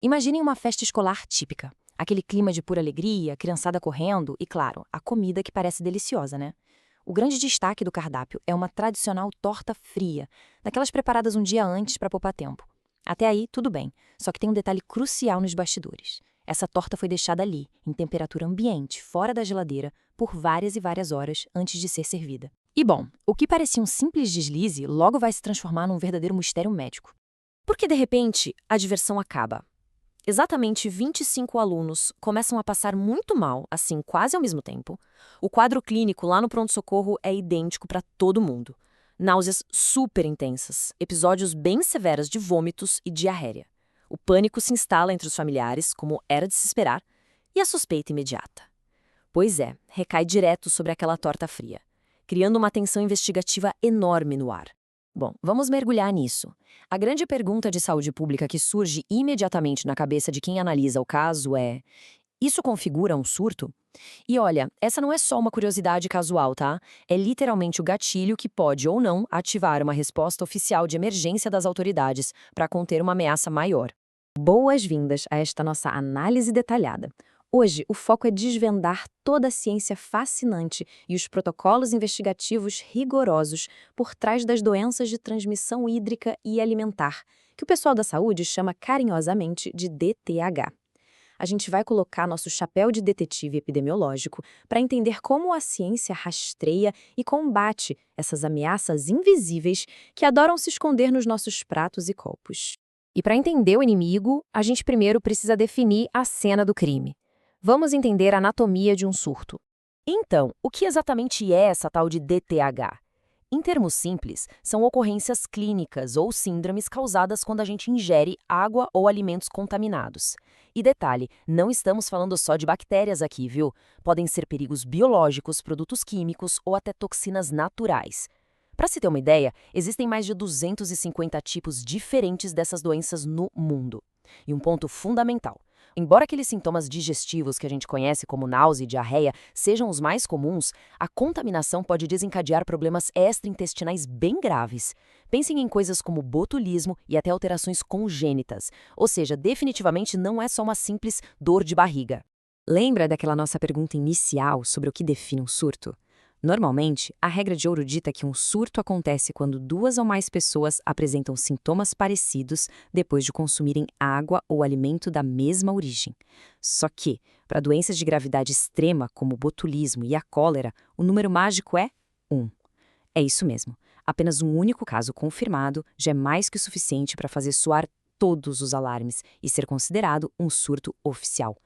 Imaginem uma festa escolar típica. Aquele clima de pura alegria, criançada correndo e, claro, a comida que parece deliciosa, né? O grande destaque do cardápio é uma tradicional torta fria, daquelas preparadas um dia antes para poupar tempo. Até aí, tudo bem, só que tem um detalhe crucial nos bastidores. Essa torta foi deixada ali, em temperatura ambiente, fora da geladeira, por várias e várias horas antes de ser servida. E bom, o que parecia um simples deslize logo vai se transformar num verdadeiro mistério médico. Porque, de repente, a diversão acaba. Exatamente 25 alunos começam a passar muito mal, assim, quase ao mesmo tempo. O quadro clínico lá no pronto-socorro é idêntico para todo mundo. Náuseas super intensas, episódios bem severos de vômitos e diarreia. O pânico se instala entre os familiares, como era de se esperar, e a suspeita imediata. Pois é, recai direto sobre aquela torta fria, criando uma tensão investigativa enorme no ar. Bom, vamos mergulhar nisso. A grande pergunta de saúde pública que surge imediatamente na cabeça de quem analisa o caso é: isso configura um surto? E olha, essa não é só uma curiosidade casual, tá? É literalmente o gatilho que pode ou não ativar uma resposta oficial de emergência das autoridades para conter uma ameaça maior. Boas-vindas a esta nossa análise detalhada. Hoje, o foco é desvendar toda a ciência fascinante e os protocolos investigativos rigorosos por trás das doenças de transmissão hídrica e alimentar, que o pessoal da saúde chama carinhosamente de DTH. A gente vai colocar nosso chapéu de detetive epidemiológico para entender como a ciência rastreia e combate essas ameaças invisíveis que adoram se esconder nos nossos pratos e copos. E para entender o inimigo, a gente primeiro precisa definir a cena do crime. Vamos entender a anatomia de um surto. Então, o que exatamente é essa tal de DTH? Em termos simples, são ocorrências clínicas ou síndromes causadas quando a gente ingere água ou alimentos contaminados. E detalhe, não estamos falando só de bactérias aqui, viu? Podem ser perigos biológicos, produtos químicos ou até toxinas naturais. Para se ter uma ideia, existem mais de 250 tipos diferentes dessas doenças no mundo. E um ponto fundamental: embora aqueles sintomas digestivos que a gente conhece como náusea e diarreia sejam os mais comuns, a contaminação pode desencadear problemas extraintestinais bem graves. Pensem em coisas como botulismo e até alterações congênitas, ou seja, definitivamente não é só uma simples dor de barriga. Lembra daquela nossa pergunta inicial sobre o que define um surto? Normalmente, a regra de ouro dita que um surto acontece quando duas ou mais pessoas apresentam sintomas parecidos depois de consumirem água ou alimento da mesma origem. Só que, para doenças de gravidade extrema, como o botulismo e a cólera, o número mágico é 1. É isso mesmo. Apenas um único caso confirmado já é mais que o suficiente para fazer soar todos os alarmes e ser considerado um surto oficial.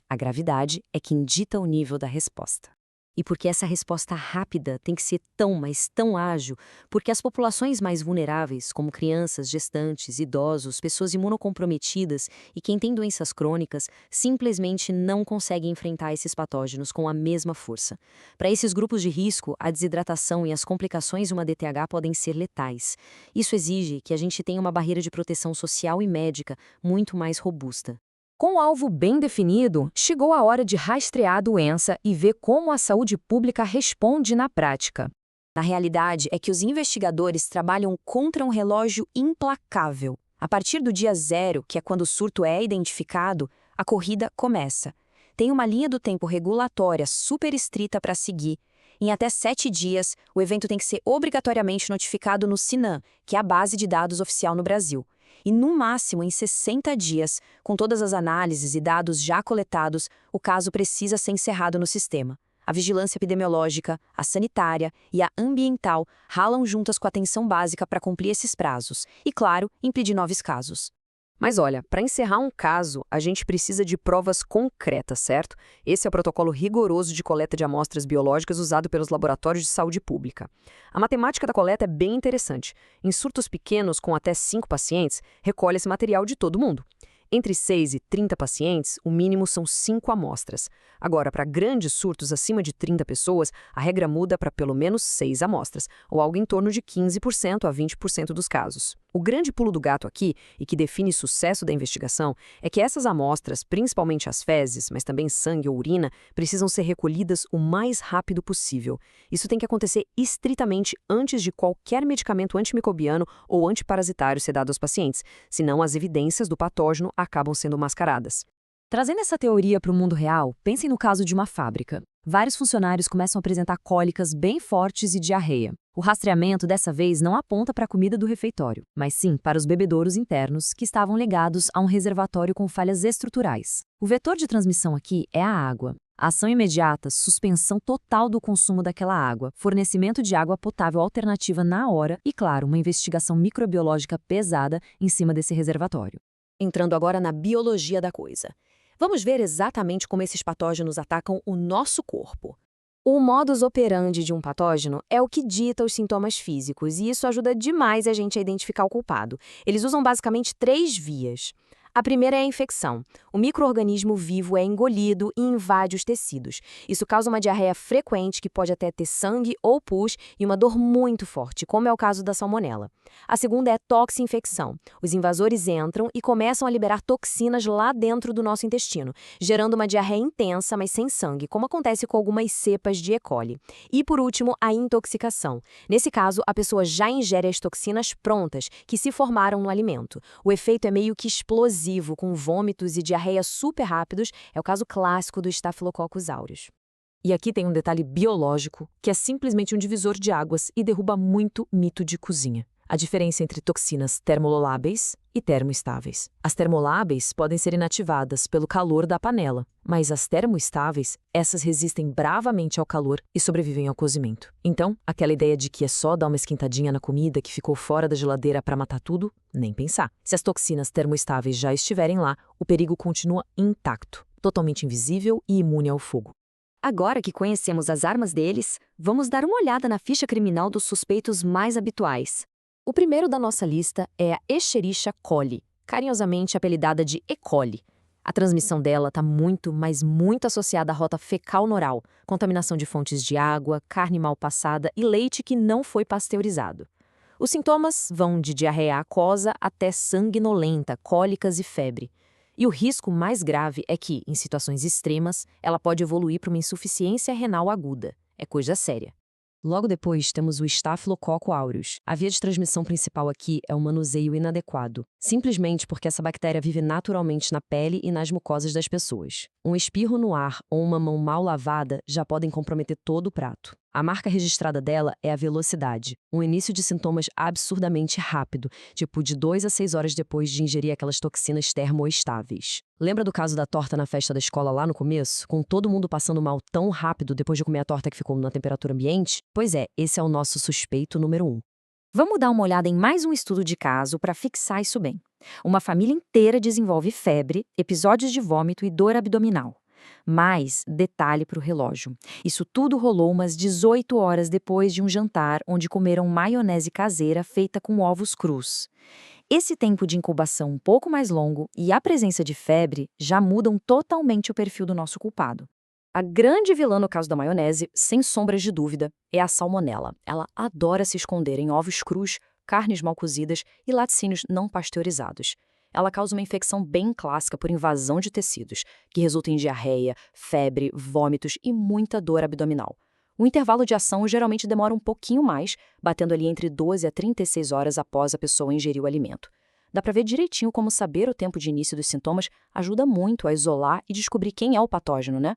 A gravidade é quem dita o nível da resposta. E porque essa resposta rápida tem que ser tão, mas tão ágil, porque as populações mais vulneráveis, como crianças, gestantes, idosos, pessoas imunocomprometidas e quem tem doenças crônicas, simplesmente não conseguem enfrentar esses patógenos com a mesma força. Para esses grupos de risco, a desidratação e as complicações de uma DTH podem ser letais. Isso exige que a gente tenha uma barreira de proteção social e médica muito mais robusta. Com o alvo bem definido, chegou a hora de rastrear a doença e ver como a saúde pública responde na prática. A realidade é que os investigadores trabalham contra um relógio implacável. A partir do dia 0, que é quando o surto é identificado, a corrida começa. Tem uma linha do tempo regulatória super estrita para seguir. Em até 7 dias, o evento tem que ser obrigatoriamente notificado no SINAM, que é a base de dados oficial no Brasil. E, no máximo, em 60 dias, com todas as análises e dados já coletados, o caso precisa ser encerrado no sistema. A vigilância epidemiológica, a sanitária e a ambiental ralam juntas com a atenção básica para cumprir esses prazos e, claro, impedir novos casos. Mas olha, para encerrar um caso, a gente precisa de provas concretas, certo? Esse é o protocolo rigoroso de coleta de amostras biológicas usado pelos laboratórios de saúde pública. A matemática da coleta é bem interessante. Em surtos pequenos com até 5 pacientes, recolhe esse material de todo mundo. Entre 6 e 30 pacientes, o mínimo são 5 amostras. Agora, para grandes surtos acima de 30 pessoas, a regra muda para pelo menos 6 amostras, ou algo em torno de 15% a 20% dos casos. O grande pulo do gato aqui, e que define sucesso da investigação, é que essas amostras, principalmente as fezes, mas também sangue ou urina, precisam ser recolhidas o mais rápido possível. Isso tem que acontecer estritamente antes de qualquer medicamento antimicrobiano ou antiparasitário ser dado aos pacientes, senão as evidências do patógeno acabam sendo mascaradas. Trazendo essa teoria para o mundo real, pensem no caso de uma fábrica. Vários funcionários começam a apresentar cólicas bem fortes e diarreia. O rastreamento dessa vez não aponta para a comida do refeitório, mas sim para os bebedouros internos que estavam ligados a um reservatório com falhas estruturais. O vetor de transmissão aqui é a água. A ação imediata, suspensão total do consumo daquela água, fornecimento de água potável alternativa na hora e, claro, uma investigação microbiológica pesada em cima desse reservatório. Entrando agora na biologia da coisa. Vamos ver exatamente como esses patógenos atacam o nosso corpo. O modus operandi de um patógeno é o que dita os sintomas físicos, e isso ajuda demais a gente a identificar o culpado. Eles usam basicamente 3 vias. A primeira é a infecção. O micro-organismo vivo é engolido e invade os tecidos. Isso causa uma diarreia frequente que pode até ter sangue ou pus e uma dor muito forte, como é o caso da salmonela. A segunda é toxinfecção. Os invasores entram e começam a liberar toxinas lá dentro do nosso intestino, gerando uma diarreia intensa, mas sem sangue, como acontece com algumas cepas de E. coli. E, por último, a intoxicação. Nesse caso, a pessoa já ingere as toxinas prontas, que se formaram no alimento. O efeito é meio que explosivo, com vômitos e diarreia super rápidos, é o caso clássico do Staphylococcus aureus. E aqui tem um detalhe biológico, que é simplesmente um divisor de águas e derruba muito mito de cozinha. A diferença entre toxinas termoláveis e termoestáveis. As termoláveis podem ser inativadas pelo calor da panela, mas as termoestáveis, essas resistem bravamente ao calor e sobrevivem ao cozimento. Então, aquela ideia de que é só dar uma esquentadinha na comida que ficou fora da geladeira para matar tudo, nem pensar. Se as toxinas termoestáveis já estiverem lá, o perigo continua intacto, totalmente invisível e imune ao fogo. Agora que conhecemos as armas deles, vamos dar uma olhada na ficha criminal dos suspeitos mais habituais. O primeiro da nossa lista é a Escherichia coli, carinhosamente apelidada de E. coli. A transmissão dela está muito, mas muito associada à rota fecal-oral, contaminação de fontes de água, carne mal passada e leite que não foi pasteurizado. Os sintomas vão de diarreia aquosa até sanguinolenta, cólicas e febre. E o risco mais grave é que, em situações extremas, ela pode evoluir para uma insuficiência renal aguda. É coisa séria. Logo depois, temos o Staphylococcus aureus. A via de transmissão principal aqui é o manuseio inadequado, simplesmente porque essa bactéria vive naturalmente na pele e nas mucosas das pessoas. Um espirro no ar ou uma mão mal lavada já podem comprometer todo o prato. A marca registrada dela é a velocidade, um início de sintomas absurdamente rápido, tipo de 2 a 6 horas depois de ingerir aquelas toxinas termoestáveis. Lembra do caso da torta na festa da escola lá no começo? Com todo mundo passando mal tão rápido depois de comer a torta que ficou na temperatura ambiente? Pois é, esse é o nosso suspeito número 1. Vamos dar uma olhada em mais um estudo de caso para fixar isso bem. Uma família inteira desenvolve febre, episódios de vômito e dor abdominal. Mas, detalhe para o relógio, isso tudo rolou umas 18 horas depois de um jantar onde comeram maionese caseira feita com ovos crus. Esse tempo de incubação um pouco mais longo e a presença de febre já mudam totalmente o perfil do nosso culpado. A grande vilã no caso da maionese, sem sombras de dúvida, é a salmonela. Ela adora se esconder em ovos crus, carnes mal cozidas e laticínios não pasteurizados. Ela causa uma infecção bem clássica por invasão de tecidos, que resulta em diarreia, febre, vômitos e muita dor abdominal. O intervalo de ação geralmente demora um pouquinho mais, batendo ali entre 12 a 36 horas após a pessoa ingerir o alimento. Dá para ver direitinho como saber o tempo de início dos sintomas ajuda muito a isolar e descobrir quem é o patógeno, né?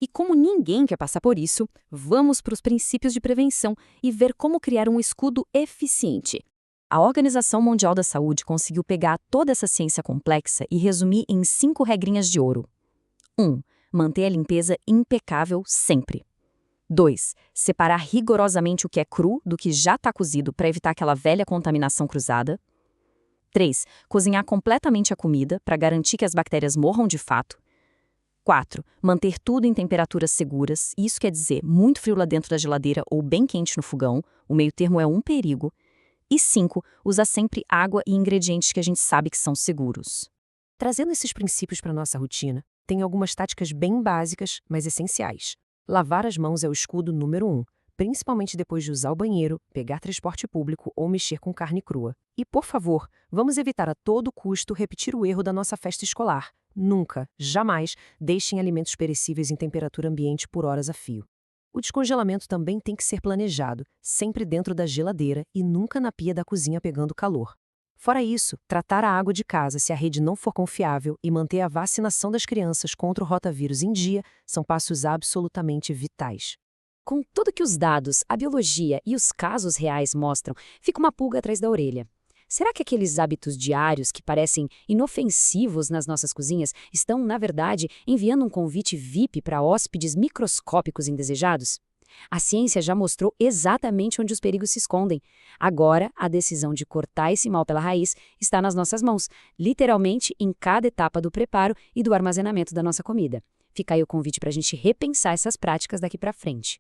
E como ninguém quer passar por isso, vamos para os princípios de prevenção e ver como criar um escudo eficiente. A Organização Mundial da Saúde conseguiu pegar toda essa ciência complexa e resumir em 5 regrinhas de ouro. 1. Manter a limpeza impecável sempre. 2. Separar rigorosamente o que é cru do que já está cozido para evitar aquela velha contaminação cruzada. 3. Cozinhar completamente a comida para garantir que as bactérias morram de fato. 4. Manter tudo em temperaturas seguras, isso quer dizer muito frio lá dentro da geladeira ou bem quente no fogão, o meio termo é um perigo. E 5. Usar sempre água e ingredientes que a gente sabe que são seguros. Trazendo esses princípios para nossa rotina, tem algumas táticas bem básicas, mas essenciais. Lavar as mãos é o escudo número 1, principalmente depois de usar o banheiro, pegar transporte público ou mexer com carne crua. E, por favor, vamos evitar a todo custo repetir o erro da nossa festa escolar. Nunca, jamais, deixem alimentos perecíveis em temperatura ambiente por horas a fio. O descongelamento também tem que ser planejado, sempre dentro da geladeira e nunca na pia da cozinha pegando calor. Fora isso, tratar a água de casa se a rede não for confiável e manter a vacinação das crianças contra o rotavírus em dia são passos absolutamente vitais. Com tudo que os dados, a biologia e os casos reais mostram, fica uma pulga atrás da orelha. Será que aqueles hábitos diários que parecem inofensivos nas nossas cozinhas estão, na verdade, enviando um convite VIP para hóspedes microscópicos indesejados? A ciência já mostrou exatamente onde os perigos se escondem. Agora, a decisão de cortar esse mal pela raiz está nas nossas mãos, literalmente em cada etapa do preparo e do armazenamento da nossa comida. Fica aí o convite para a gente repensar essas práticas daqui para frente.